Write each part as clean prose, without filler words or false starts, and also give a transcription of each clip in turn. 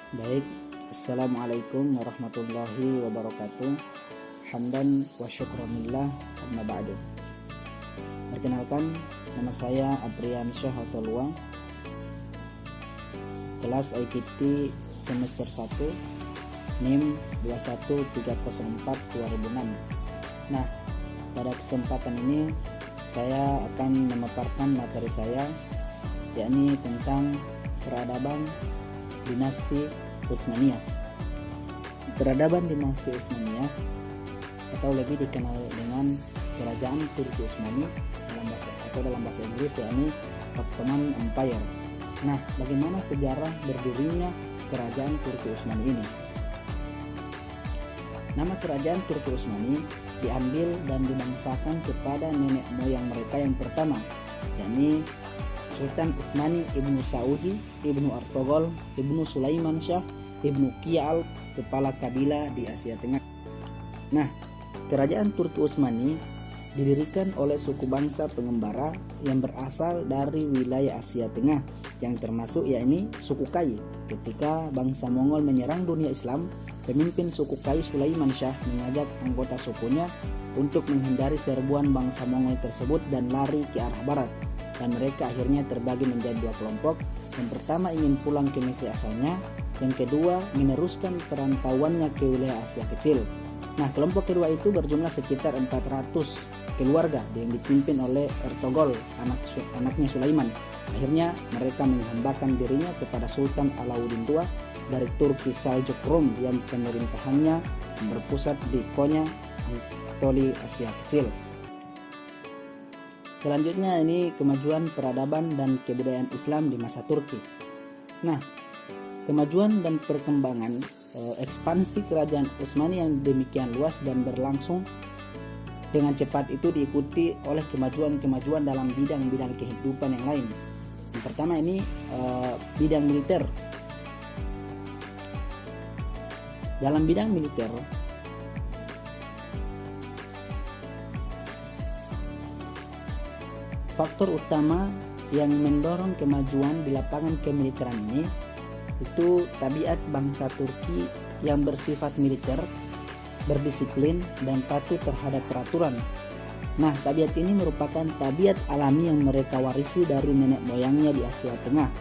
Baik, Assalamualaikum warahmatullahi wabarakatuh. Hamdan wa syukranillah, amma ba'du. Perkenalkan, nama saya Aprian Syahotolwa, kelas IKT semester 1, NIM 21304-2006. Nah, pada kesempatan ini saya akan memaparkan materi saya, yakni tentang peradaban dinasti Utsmaniyah. Peradaban dinasti Utsmaniyah atau lebih dikenal dengan kerajaan Turki Utsmani dalam bahasa Inggris, yakni Ottoman Empire. Nah, bagaimana sejarah berdirinya kerajaan Turki Utsmani ini? Nama kerajaan Turki Utsmani diambil dan dibangsakan kepada nenek moyang mereka yang pertama, yakni Sultan Utsmani Ibnu Saudi Ibnu Artogol Ibnu Sulaiman Shah Ibnu Qiyal, kepala kabilah di Asia Tengah. Nah, kerajaan Turki Utsmani didirikan oleh suku bangsa pengembara yang berasal dari wilayah Asia Tengah yang termasuk yakni suku Kai. Ketika bangsa Mongol menyerang dunia Islam, pemimpin suku Kai Sulaiman Shah mengajak anggota sukunya untuk menghindari serbuan bangsa Mongol tersebut dan lari ke arah barat. Dan mereka akhirnya terbagi menjadi dua kelompok. Yang pertama ingin pulang ke negeri asalnya, yang kedua meneruskan perantauannya ke wilayah Asia Kecil. Nah, kelompok kedua itu berjumlah sekitar 400 keluarga yang dipimpin oleh Ertogol, anaknya Sulaiman. Akhirnya mereka menghambakan dirinya kepada Sultan Alauddin II dari Turki Saljuk Rum yang pemerintahannya berpusat di Konya, Anatolia, Asia Kecil. Selanjutnya ini kemajuan peradaban dan kebudayaan Islam di masa Turki. Nah, kemajuan dan perkembangan ekspansi kerajaan Utsmani yang demikian luas dan berlangsung dengan cepat itu diikuti oleh kemajuan-kemajuan dalam bidang-bidang kehidupan yang lain. Yang pertama ini bidang militer. Dalam bidang militer, faktor utama yang mendorong kemajuan di lapangan kemiliteran ini itu tabiat bangsa Turki yang bersifat militer, berdisiplin, dan patuh terhadap peraturan. Nah, tabiat ini merupakan tabiat alami yang mereka warisi dari nenek moyangnya di Asia Tengah.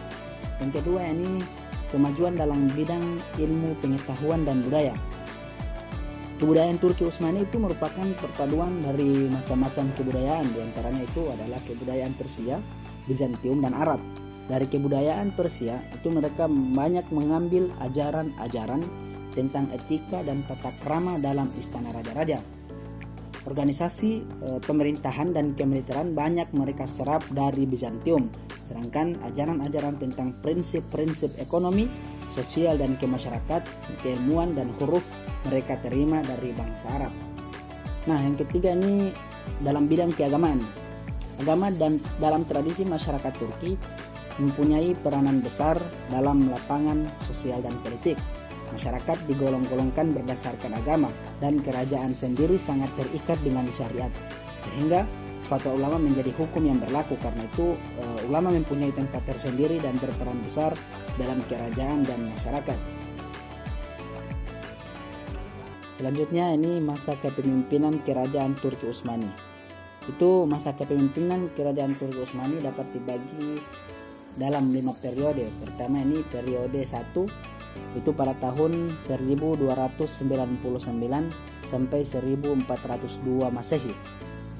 Yang kedua ini kemajuan dalam bidang ilmu pengetahuan dan budaya. Kebudayaan Turki Utsmani itu merupakan perpaduan dari macam-macam kebudayaan, diantaranya itu adalah kebudayaan Persia, Bizantium, dan Arab. Dari kebudayaan Persia itu mereka banyak mengambil ajaran-ajaran tentang etika dan tata krama dalam istana raja-raja. Organisasi pemerintahan dan kemiliteran banyak mereka serap dari Bizantium, sedangkan ajaran-ajaran tentang prinsip-prinsip ekonomi, sosial, dan kemasyarakatan, keilmuan, dan huruf mereka terima dari bangsa Arab. Nah, yang ketiga ini dalam bidang keagamaan. Agama dan dalam tradisi masyarakat Turki mempunyai peranan besar dalam lapangan sosial dan politik. Masyarakat digolong-golongkan berdasarkan agama dan kerajaan sendiri sangat terikat dengan syariat, sehingga fatwa ulama menjadi hukum yang berlaku. Karena itu ulama mempunyai tempat tersendiri dan berperan besar dalam kerajaan dan masyarakat. Selanjutnya ini masa kepemimpinan kerajaan Turki Utsmani. Itu masa kepemimpinan kerajaan Turki Utsmani dapat dibagi dalam 5 periode. Pertama ini periode 1 itu pada tahun 1299 sampai 1402 Masehi.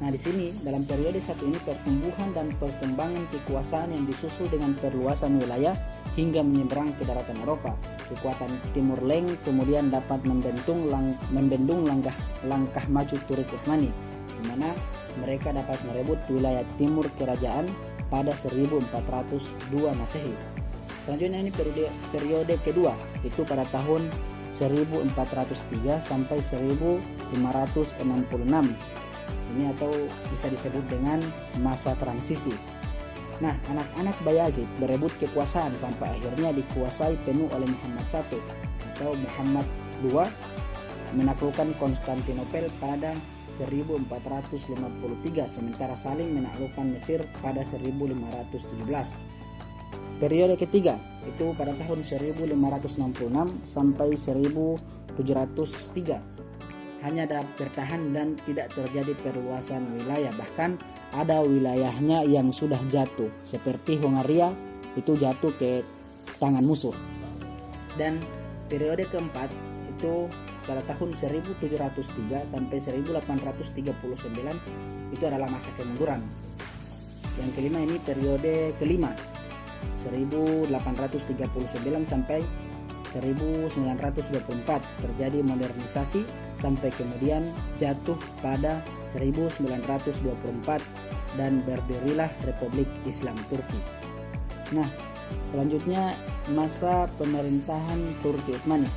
Nah, di sini dalam periode 1 ini pertumbuhan dan perkembangan kekuasaan yang disusul dengan perluasan wilayah hingga menyeberang ke daratan Eropa. Kekuatan Timur Leng kemudian dapat membendung langkah maju Turki Utsmani, di mana mereka dapat merebut wilayah timur kerajaan pada 1402 Masehi. Selanjutnya ini periode kedua, itu pada tahun 1403 sampai 1566. Ini atau bisa disebut dengan masa transisi. Nah, anak-anak Bayazid berebut kekuasaan sampai akhirnya dikuasai penuh oleh Muhammad I atau Muhammad II menaklukkan Konstantinopel pada 1453, sementara saling menaklukkan Mesir pada 1517. Periode ketiga itu itu pada tahun 1566 sampai 1703 hanya dapat bertahan dan tidak terjadi perluasan wilayah. Bahkan ada wilayahnya yang sudah jatuh, seperti Hongaria itu jatuh ke tangan musuh. Dan periode keempat itu pada tahun 1703 sampai 1839 itu adalah masa kemunduran. Yang kelima ini periode kelima 1839 sampai 1924 terjadi modernisasi sampai kemudian jatuh pada 1924 dan berdirilah Republik Islam Turki. Nah, selanjutnya masa pemerintahan Turki Utsmani.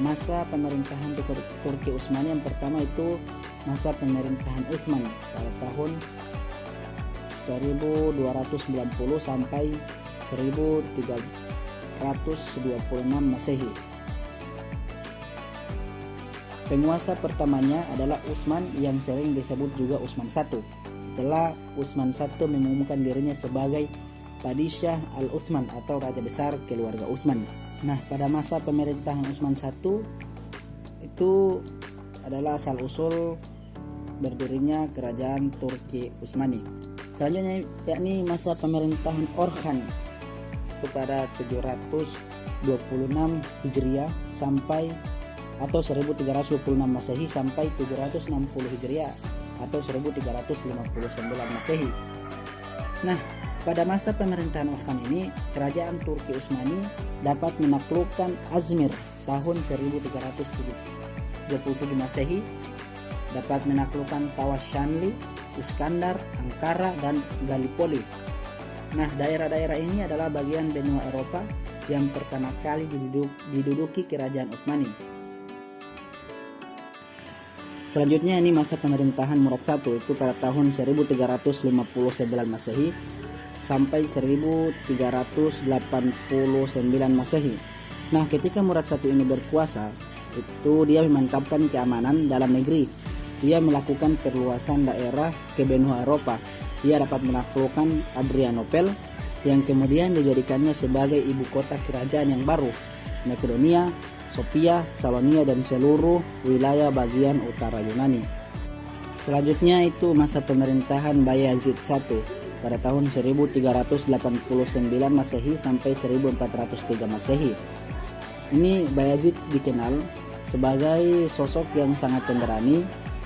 Masa pemerintahan Turki Utsmani yang pertama itu masa pemerintahan Utsman pada tahun 1290 sampai 1326 Masehi. Penguasa pertamanya adalah Utsman yang sering disebut juga Utsman I. Setelah Utsman I mengumumkan dirinya sebagai Padishah Al-Utsman atau Raja Besar keluarga Utsman. Nah, pada masa pemerintahan Utsman I itu adalah asal usul berdirinya kerajaan Turki Utsmani. Selanjutnya yakni masa pemerintahan Orhan itu pada 726 Hijriah sampai atau 1326 Masehi sampai 760 Hijriah atau 1359 Masehi. Nah, pada masa pemerintahan Orhan ini, kerajaan Turki Utsmani dapat menaklukkan Azmir tahun 1337 Masehi, dapat menaklukkan Tawas Shanli, Iskandar, Ankara, dan Gallipoli. Nah, daerah-daerah ini adalah bagian benua Eropa yang pertama kali diduduki kerajaan Utsmani. Selanjutnya ini masa pemerintahan Murad I itu pada tahun 1359 Masehi sampai 1389 Masehi. Nah, ketika Murad I ini berkuasa, itu dia memantapkan keamanan dalam negeri. Dia melakukan perluasan daerah ke benua Eropa. Dia dapat menaklukkan Adrianopel yang kemudian dijadikannya sebagai ibu kota kerajaan yang baru, Makedonia, Sofia, Salonia, dan seluruh wilayah bagian utara Yunani. Selanjutnya itu masa pemerintahan Bayazid I pada tahun 1389 Masehi sampai 1403 Masehi. Ini Bayazid dikenal sebagai sosok yang sangat pemberani,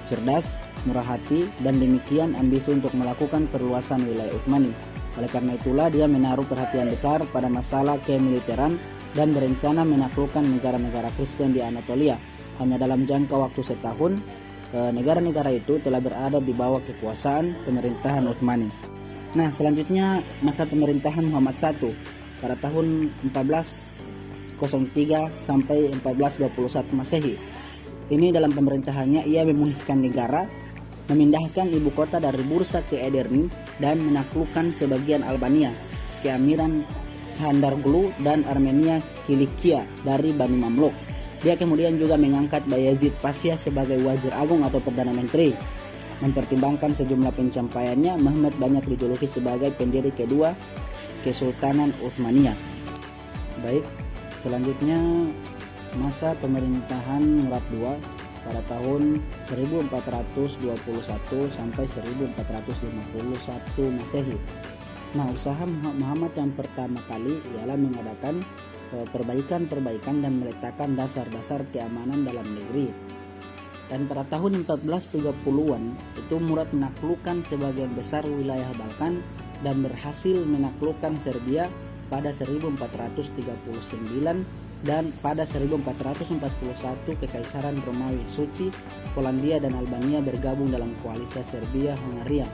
cerdas, murah hati, dan demikian ambisi untuk melakukan perluasan wilayah Utsmani. Oleh karena itulah dia menaruh perhatian besar pada masalah kemiliteran dan berencana menaklukkan negara-negara Kristen di Anatolia. Hanya dalam jangka waktu setahun, negara-negara itu telah berada di bawah kekuasaan pemerintahan Utsmani. Nah, selanjutnya masa pemerintahan Muhammad I pada tahun 1403 sampai 1421 Masehi. Ini dalam pemerintahannya ia memulihkan negara, memindahkan ibu kota dari Bursa ke Edirne, dan menaklukkan sebagian Albania, Keamiran Handarglu, dan Armenia Kilikia dari Bani Mamluk. Dia kemudian juga mengangkat Bayezid Pasha sebagai Wazir Agung atau Perdana Menteri. Mempertimbangkan sejumlah pencapaiannya, Muhammad banyak dijuluki sebagai pendiri kedua Kesultanan Utsmania. Baik, selanjutnya masa pemerintahan Murad II pada tahun 1421 sampai 1451 Masehi. Nah, usaha Muhammad yang pertama kali ialah mengadakan perbaikan dan meletakkan dasar-dasar keamanan dalam negeri. Dan pada tahun 1430-an itu Murad menaklukkan sebagian besar wilayah Balkan dan berhasil menaklukkan Serbia pada 1439, dan pada 1441 Kekaisaran Romawi Suci, Polandia, dan Albania bergabung dalam koalisi Serbia-Hungaria.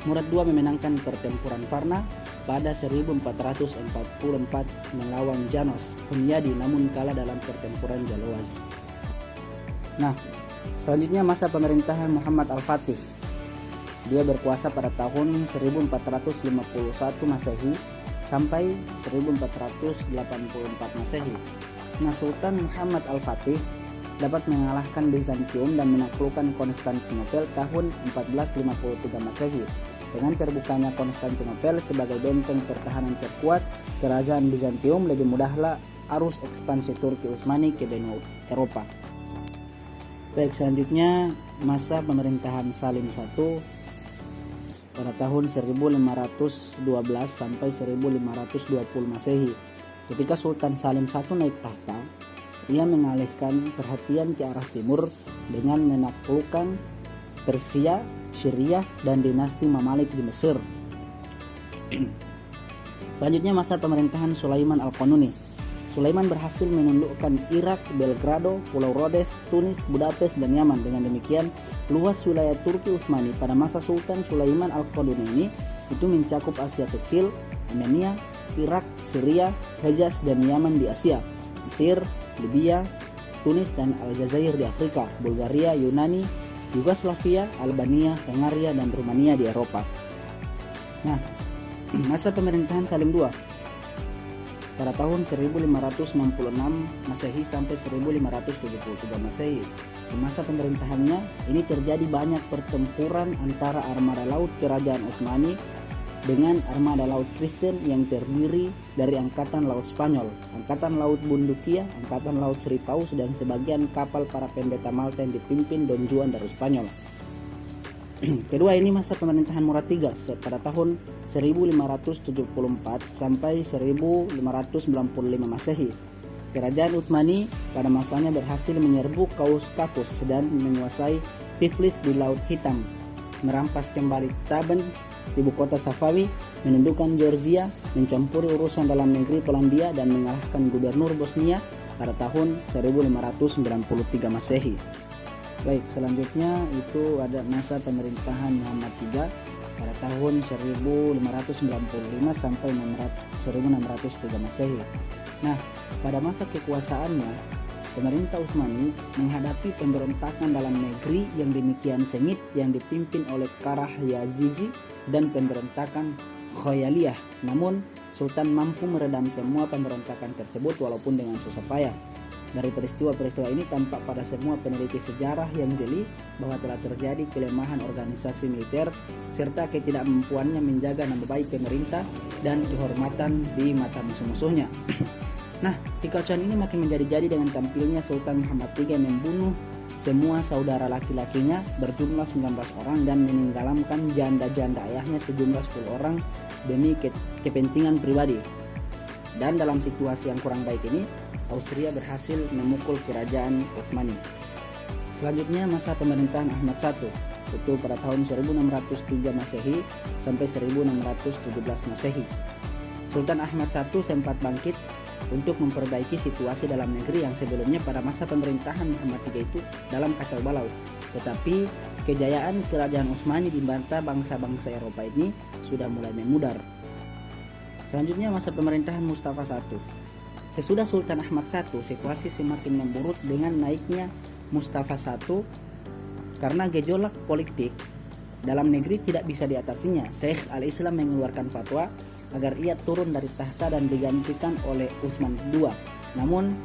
Murad II memenangkan pertempuran Varna pada 1444 melawan Janos Hunyadi, namun kalah dalam pertempuran Jalowaz. Nah, selanjutnya masa pemerintahan Muhammad Al-Fatih. Dia berkuasa pada tahun 1451 Masehi sampai 1484 Masehi. Nah, Sultan Muhammad Al-Fatih dapat mengalahkan Bizantium dan menaklukkan Konstantinopel tahun 1453 Masehi. Dengan terbukanya Konstantinopel sebagai benteng pertahanan terkuat kerajaan Bizantium, lebih mudahlah arus ekspansi Turki Utsmani ke benua Eropa. Baik, selanjutnya masa pemerintahan Salim I pada tahun 1512 sampai 1520 Masehi. Ketika Sultan Salim I naik tahta, ia mengalihkan perhatian ke arah timur dengan menaklukkan Persia, Syria, dan dinasti Mamalik di Mesir. Selanjutnya masa pemerintahan Sulaiman Al-Qanuni. Sulaiman berhasil menundukkan Irak, Belgrado, Pulau Rhodes, Tunis, Budapest, dan Yaman. Dengan demikian, luas wilayah Turki Utsmani pada masa Sultan Sulaiman Al-Qanuni ini itu mencakup Asia Kecil, Armenia, Irak, Syria, Hejaz, dan Yaman di Asia, Mesir, Libya, Tunis, dan Aljazair di Afrika, Bulgaria, Yunani, Yugoslavia, Albania, Hungaria, dan Rumania di Eropa. Nah, masa pemerintahan Salim II pada tahun 1566 Masehi sampai 1573 Masehi. Di masa pemerintahannya ini terjadi banyak pertempuran antara armada laut Kerajaan Utsmani dengan armada laut Kristen yang terdiri dari Angkatan Laut Spanyol, Angkatan Laut Bundukia, Angkatan Laut Sri Paus, dan sebagian kapal para pendeta Malta yang dipimpin Don Juan dari Spanyol. Kedua, ini masa pemerintahan Murad III pada tahun 1574 sampai 1595 Masehi. Kerajaan Utsmani pada masanya berhasil menyerbu Kaukasus dan menguasai Tiflis di Laut Hitam, merampas kembali Tabens, ibu kota Safawi, menundukkan Georgia, mencampuri urusan dalam negeri Polandia, dan mengalahkan gubernur Bosnia pada tahun 1593 Masehi. Baik, selanjutnya itu ada masa pemerintahan Muhammad III pada tahun 1595 sampai 1603 Masehi. Nah, pada masa kekuasaannya, pemerintah Utsmani menghadapi pemberontakan dalam negeri yang demikian sengit yang dipimpin oleh Karah Yazizi dan pemberontakan Khoyaliyah. Namun, Sultan mampu meredam semua pemberontakan tersebut walaupun dengan susah payah. Dari peristiwa-peristiwa ini tampak pada semua peneliti sejarah yang jeli bahwa telah terjadi kelemahan organisasi militer serta ketidakmampuannya menjaga nama baik pemerintah dan kehormatan di mata musuh-musuhnya. Nah, kekacauan ini makin menjadi-jadi dengan tampilnya Sultan Muhammad III membunuh semua saudara laki-lakinya berjumlah 19 orang dan meninggalkan janda-janda ayahnya sejumlah 10 orang demi kepentingan pribadi. Dan dalam situasi yang kurang baik ini, Austria berhasil memukul kerajaan Utsmani. Selanjutnya masa pemerintahan Ahmad I, itu pada tahun 1603 Masehi sampai 1617 Masehi. Sultan Ahmad I sempat bangkit untuk memperbaiki situasi dalam negeri yang sebelumnya pada masa pemerintahan Muhammad III itu dalam kacau balau. Tetapi kejayaan kerajaan Utsmani di mata bangsa-bangsa Eropa ini sudah mulai memudar. Selanjutnya masa pemerintahan Mustafa I. Sesudah Sultan Ahmad I, situasi semakin memburuk dengan naiknya Mustafa I karena gejolak politik dalam negeri tidak bisa diatasinya. Syekh al-Islam mengeluarkan fatwa agar ia turun dari tahta dan digantikan oleh Utsman II. Namun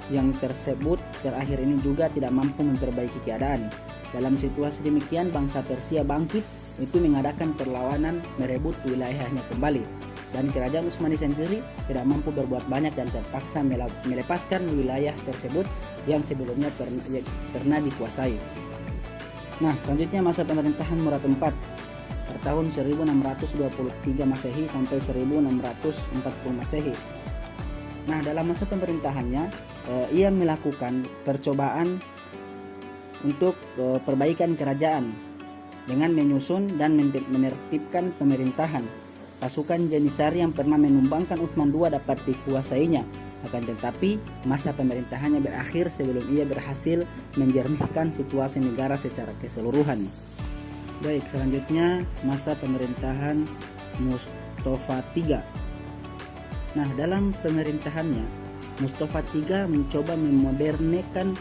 yang tersebut terakhir ini juga tidak mampu memperbaiki keadaan. Dalam situasi demikian, bangsa Persia bangkit itu mengadakan perlawanan merebut wilayahnya kembali. Dan kerajaan Utsmani sendiri tidak mampu berbuat banyak dan terpaksa melepaskan wilayah tersebut yang sebelumnya pernah dikuasai. Nah, selanjutnya masa pemerintahan Murad IV pada tahun 1623 Masehi sampai 1640 Masehi. Nah, dalam masa pemerintahannya ia melakukan percobaan untuk perbaikan kerajaan dengan menyusun dan menertibkan pemerintahan. Pasukan Janissary yang pernah menumbangkan Utsman II dapat dikuasainya. Akan tetapi masa pemerintahannya berakhir sebelum ia berhasil menjernihkan situasi negara secara keseluruhan. Baik, selanjutnya masa pemerintahan Mustafa III. Nah, dalam pemerintahannya Mustafa III mencoba memodernkan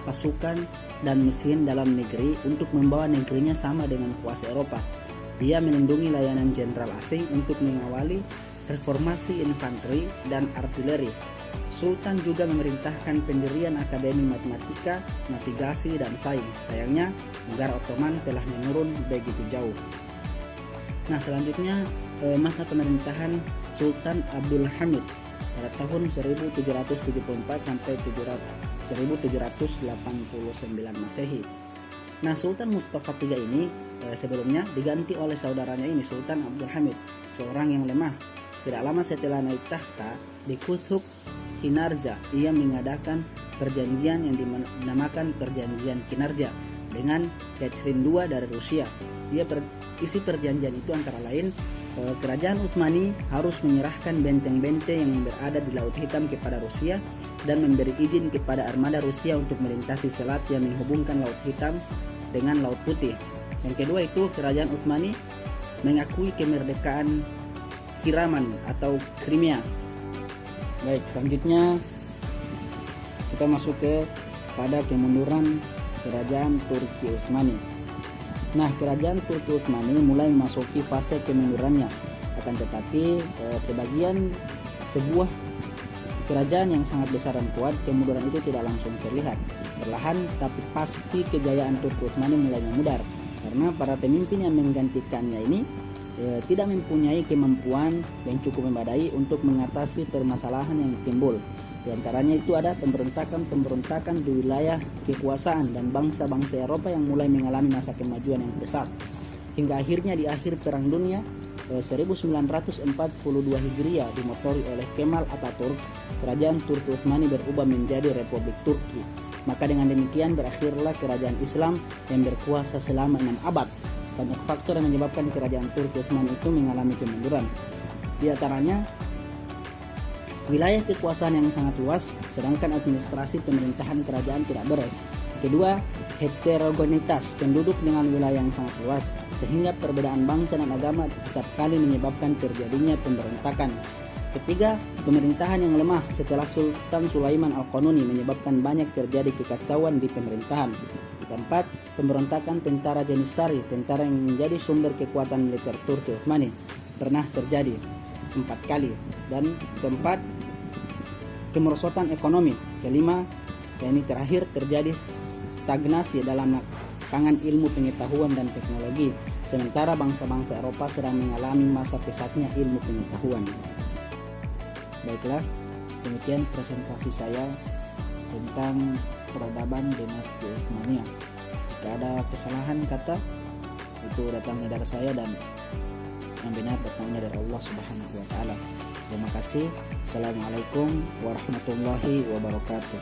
pasukan dan mesin dalam negeri untuk membawa negerinya sama dengan kuasa Eropa. Ia melindungi layanan jenderal asing untuk mengawali reformasi infanteri dan artileri. Sultan juga memerintahkan pendirian Akademi Matematika, Navigasi, dan Sains. Sayangnya, negara Ottoman telah menurun begitu jauh. Nah, selanjutnya masa pemerintahan Sultan Abdul Hamid pada tahun 1774 sampai 1789 Masehi. Nah, Sultan Mustafa III ini sebelumnya diganti oleh saudaranya ini, Sultan Abdul Hamid, seorang yang lemah. Tidak lama setelah naik takhta di Kutub Kinarja, ia mengadakan perjanjian yang dinamakan Perjanjian Kinarja dengan Catherine II dari Rusia. Isi perjanjian itu antara lain Kerajaan Utsmani harus menyerahkan benteng-benteng yang berada di Laut Hitam kepada Rusia dan memberi izin kepada armada Rusia untuk melintasi selat yang menghubungkan Laut Hitam dengan Laut Putih. Yang kedua itu Kerajaan Utsmani mengakui kemerdekaan Kiraman atau Crimea. Baik, selanjutnya kita masuk pada kemunduran Kerajaan Turki Utsmani. Nah, Kerajaan Turki Utsmani mulai memasuki fase kemundurannya. Akan tetapi sebuah kerajaan yang sangat besar dan kuat, kemunduran itu tidak langsung terlihat. Perlahan tapi pasti kejayaan Turki Utsmani mulai memudar karena para pemimpin yang menggantikannya ini tidak mempunyai kemampuan yang cukup memadai untuk mengatasi permasalahan yang timbul. Di antaranya itu ada pemberontakan di wilayah kekuasaan dan bangsa-bangsa Eropa yang mulai mengalami masa kemajuan yang besar. Hingga akhirnya di akhir Perang Dunia 1942 Hijriah dimotori oleh Kemal Atatürk, Kerajaan Turki Utsmani berubah menjadi Republik Turki. Maka dengan demikian berakhirlah kerajaan Islam yang berkuasa selama 6 abad. Banyak faktor yang menyebabkan kerajaan Turki Utsmani itu mengalami kemunduran. Di antaranya wilayah kekuasaan yang sangat luas, sedangkan administrasi pemerintahan kerajaan tidak beres. Kedua, heterogenitas penduduk dengan wilayah yang sangat luas, sehingga perbedaan bangsa dan agama acap kali menyebabkan terjadinya pemberontakan. Ketiga, pemerintahan yang lemah setelah Sultan Sulaiman Al-Qanuni menyebabkan banyak terjadi kekacauan di pemerintahan. Keempat, pemberontakan tentara Janissary, tentara yang menjadi sumber kekuatan militer Turki Utsmani, pernah terjadi 4 kali. Dan keempat, kemerosotan ekonomi. Kelima, dan ini terakhir, terjadi stagnasi dalam lapangan ilmu pengetahuan dan teknologi, sementara bangsa-bangsa Eropa sedang mengalami masa pesatnya ilmu pengetahuan. Baiklah, demikian presentasi saya tentang peradaban dinasti Utsmaniyah. Jika ada kesalahan kata, itu datangnya dari saya dan yang benar datangnya dari Allah Subhanahu wa taala. Terima kasih. Assalamualaikum warahmatullahi wabarakatuh.